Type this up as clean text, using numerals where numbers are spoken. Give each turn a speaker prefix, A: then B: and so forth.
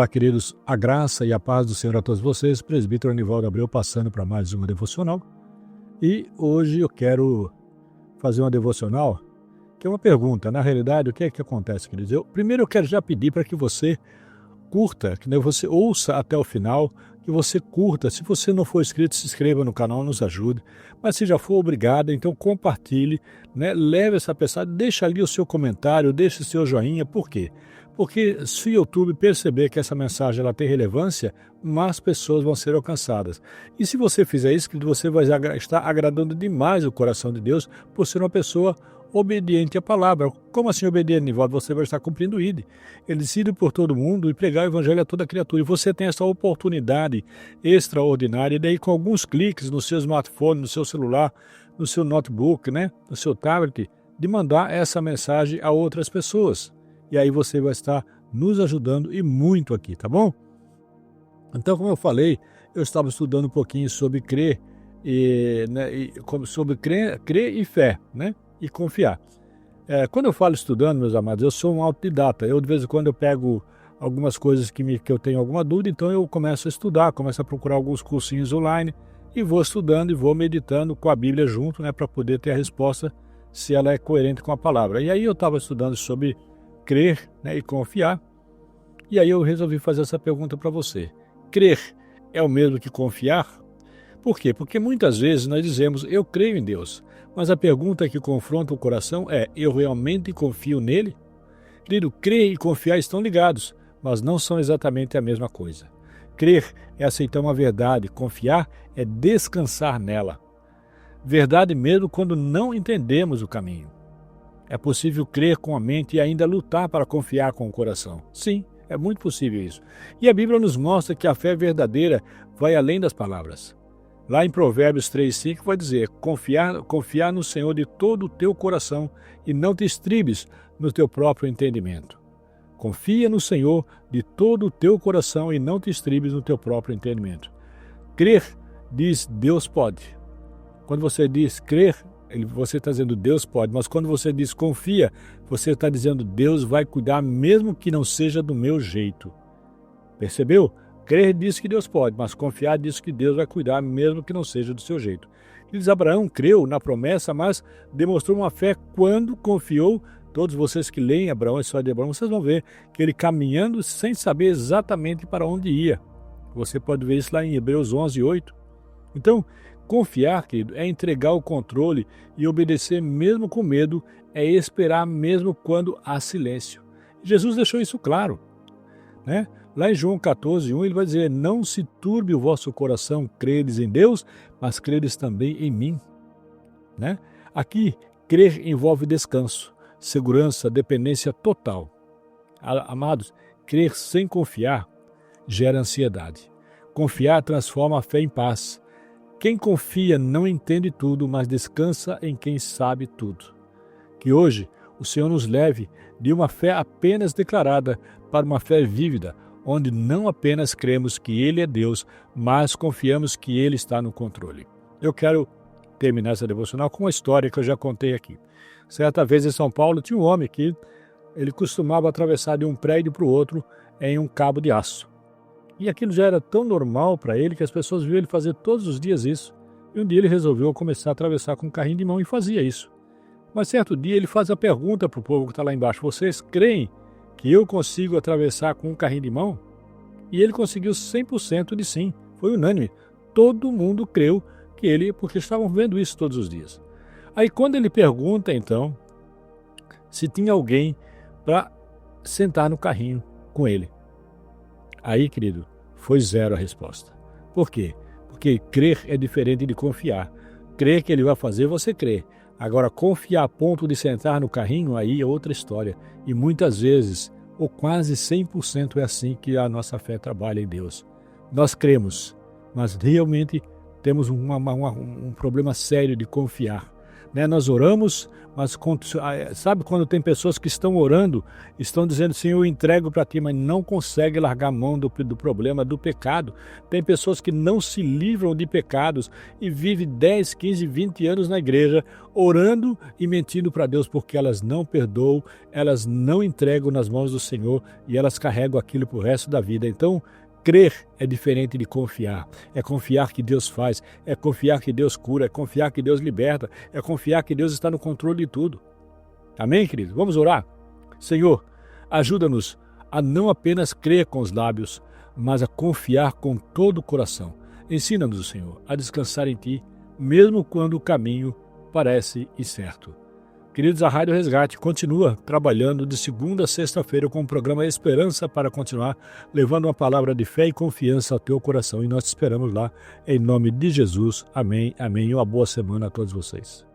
A: Olá, queridos, a graça e a paz do Senhor a todos vocês, presbítero Anivaldo Abreu passando para mais uma devocional. E hoje eu quero fazer uma devocional, que é uma pergunta. Na realidade, o que é que acontece, queridos? Primeiro eu quero já pedir para que você curta, que você ouça até o final, que você curta. Se você não for inscrito, se inscreva no canal, nos ajude. Mas se já for, obrigado, então compartilhe, leve essa mensagem, deixa ali o seu comentário, deixe o seu joinha. Por quê? Porque se o YouTube perceber que essa mensagem ela tem relevância, mais pessoas vão ser alcançadas. E se você fizer isso, você vai estar agradando demais o coração de Deus por ser uma pessoa obediente à palavra. Como assim obediente, Nivaldo? Você vai estar cumprindo o ID. Ele decide por todo mundo e pregar o evangelho a toda criatura. E você tem essa oportunidade extraordinária, e daí com alguns cliques no seu smartphone, no seu celular, no seu notebook, no seu tablet, de mandar essa mensagem a outras pessoas. E aí você vai estar nos ajudando e muito aqui, tá bom? Então, como eu falei, eu estava estudando um pouquinho sobre crer, sobre crer e fé, e confiar. Quando eu falo estudando, meus amados, eu sou um autodidata. Eu, de vez em quando, eu pego algumas coisas que eu tenho alguma dúvida, então eu começo a estudar, começo a procurar alguns cursinhos online e vou estudando e vou meditando com a Bíblia junto, para poder ter a resposta se ela é coerente com a palavra. E aí eu estava estudando sobre crer e confiar, e aí eu resolvi fazer essa pergunta para você. Crer é o mesmo que confiar? Por quê? Porque muitas vezes nós dizemos, eu creio em Deus, mas a pergunta que confronta o coração é, eu realmente confio nele? Querido, crer e confiar estão ligados, mas não são exatamente a mesma coisa. Crer é aceitar uma verdade, confiar é descansar nela. Verdade mesmo quando não entendemos o caminho. É possível crer com a mente e ainda lutar para confiar com o coração. Sim, é muito possível isso. E a Bíblia nos mostra que a fé verdadeira vai além das palavras. Lá em Provérbios 3,5 vai dizer, confiar no Senhor de todo o teu coração e não te estribes no teu próprio entendimento. Confia no Senhor de todo o teu coração e não te estribes no teu próprio entendimento. Crer diz Deus pode. Quando você diz crer, você está dizendo Deus pode, mas quando você diz confia, você está dizendo Deus vai cuidar mesmo que não seja do meu jeito. Percebeu? Crer diz que Deus pode, mas confiar diz que Deus vai cuidar mesmo que não seja do seu jeito. Diz Abraão creu na promessa, mas demonstrou uma fé quando confiou. Todos vocês que leem Abraão, a história de Abraão, vocês vão ver que ele caminhando sem saber exatamente para onde ia. Você pode ver isso lá em Hebreus 11:8. Então, confiar, querido, é entregar o controle e obedecer mesmo com medo, é esperar mesmo quando há silêncio. Jesus deixou isso claro, Lá em João 14:1 ele vai dizer, não se turbe o vosso coração, credes em Deus, mas credes também em mim. Aqui, crer envolve descanso, segurança, dependência total. Amados, crer sem confiar gera ansiedade. Confiar transforma a fé em paz. Quem confia não entende tudo, mas descansa em quem sabe tudo. Que hoje o Senhor nos leve de uma fé apenas declarada para uma fé vívida, onde não apenas cremos que Ele é Deus, mas confiamos que Ele está no controle. Eu quero terminar essa devocional com uma história que eu já contei aqui. Certa vez em São Paulo tinha um homem que ele costumava atravessar de um prédio para o outro em um cabo de aço. E aquilo já era tão normal para ele que as pessoas viam ele fazer todos os dias isso. E um dia ele resolveu começar a atravessar com um carrinho de mão e fazia isso. Mas certo dia ele faz a pergunta para o povo que está lá embaixo, vocês creem que eu consigo atravessar com um carrinho de mão? E ele conseguiu 100% de sim, foi unânime. Todo mundo creu que ele, porque estavam vendo isso todos os dias. Aí quando ele pergunta então, se tinha alguém para sentar no carrinho com ele. Aí, querido, foi zero a resposta. Por quê? Porque crer é diferente de confiar. Crer que ele vai fazer, você crê. Agora, confiar a ponto de sentar no carrinho, aí é outra história. E muitas vezes, ou quase 100% é assim que a nossa fé trabalha em Deus. Nós cremos, mas realmente temos um problema sério de confiar. né? Nós oramos, mas sabe quando tem pessoas que estão orando, estão dizendo, Senhor, eu entrego para ti, mas não consegue largar a mão do problema do pecado. Tem pessoas que não se livram de pecados e vivem 10, 15, 20 anos na igreja, orando e mentindo para Deus, porque elas não perdoam, elas não entregam nas mãos do Senhor e elas carregam aquilo para o resto da vida. Então, crer é diferente de confiar. É confiar que Deus faz, é confiar que Deus cura, é confiar que Deus liberta, é confiar que Deus está no controle de tudo. Amém, querido? Vamos orar? Senhor, ajuda-nos a não apenas crer com os lábios, mas a confiar com todo o coração. Ensina-nos, Senhor, a descansar em Ti, mesmo quando o caminho parece incerto. Queridos, a Rádio Resgate continua trabalhando de segunda a sexta-feira com o programa Esperança para continuar levando uma palavra de fé e confiança ao teu coração. E nós te esperamos lá, em nome de Jesus. Amém, amém. E uma boa semana a todos vocês.